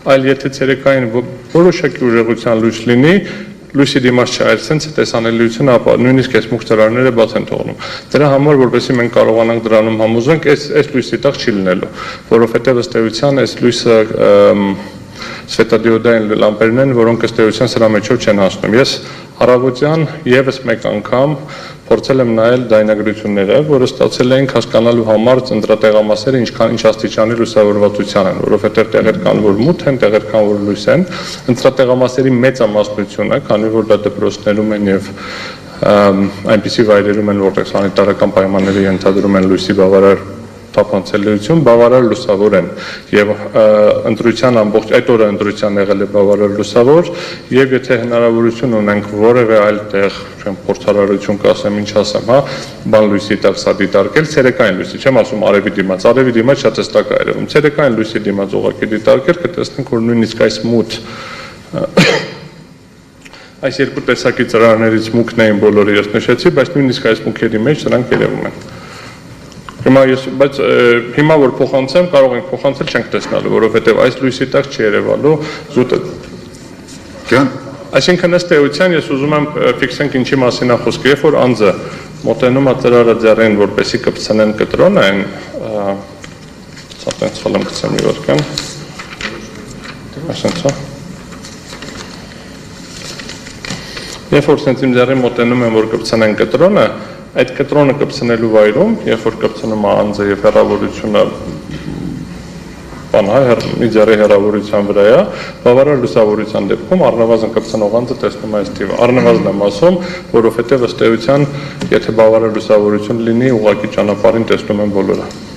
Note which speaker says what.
Speaker 1: այլ եթե ցերեկային որոշակի ուժեղության լույս լինի, լույսի դիմաց չայր, sense տեսանելիությունը, ապա նույնիսկ այս մուգ ծրարները բաց են թողնում։ Դրա համար, որպեսզի մենք կարողանանք դրանում համոզենք, այս լույսի տակ չի լինելու, որովհետև ըստ էության այս լույսը սվետադիոդային լամպերն են, որոնք ըստ էության սրա մեջով չեն հասնում։ Ես առավոտյան եւս մեկ անգամ փորձել եմ նայել դայնագրությունները, որը ստացել էինք հասկանալու համար ծնտրատեղամասերը ինչ աստիճանի լուսավորվածության են, որովհետև տեղեր կան, որ մութ են, տեղեր կան, որ լույս են։ Ծնտրատեղամասերի մեծամասնությունը, քանի որ դա դպրոցներում են եւ այնպիսի վայրերում են, որտեղ սանիտարական պայմանները ենթադրում են լույսի բավարար թափանցելիություն, բավարար լուսավոր են եւ ընտրության ամբողջ այդ օրը ընտրության եղել է բավարար լուսավոր եւ եթե հնարավորություն ունենք որևէ այլ տեղ, փորձարարություն կասեմ, ինչ ասեմ, հա, բան լույսի տակ սա դիտարկել, ցերեկային լույսի, չեմ ասում արևի դիմաց շատ էստակ է երևում, ցերեկային լույսի դիմաց ուղղակի դիտարկել, կտեսնենք, որ նույնիսկ այս մութ այս երկու տեսակի ծրարներից մուգն էին բոլորը ես նշեցի, բայց նույնիսկ այս մուգերի մեջ դրանք երևում են։ Բայց հիմա որ փոխանցեմ, կարող ենք փոխանցել, չենք տեսնալու, որովհետև այս լույսի տակ չի երևալու զուտը։ Այսինքն ըստ էության ես ուզում եմ ֆիքսենք ինչի մասին է խոսքը, երբ որ անձը մոտենում է ծրարը ձեռին, որպեսզի կպցնեն կտրոնը, այն սա տենց խլեմ գցեմ մի վարքան։ Այսինքն սա։ Երբ որ սենց իմ ձեռին մոտենում եմ, որ կպցնեն կտրոնը, այդ կտրոնը կպցնելու վայրում, երբ որ կպցնում է անձը եւ հեռավորությունը մի ձեռի հեռավորության վրա է, բավարար լուսավորության դեպքում առնվազն կպցնող անձը տեսնում է այս թիվը։ Առնվազն եմ ասում, որովհետեւ ըստ էության, եթե բավարար լուսավորություն լինի, ուղղակի ճանապարհին տեսնում են բոլորը։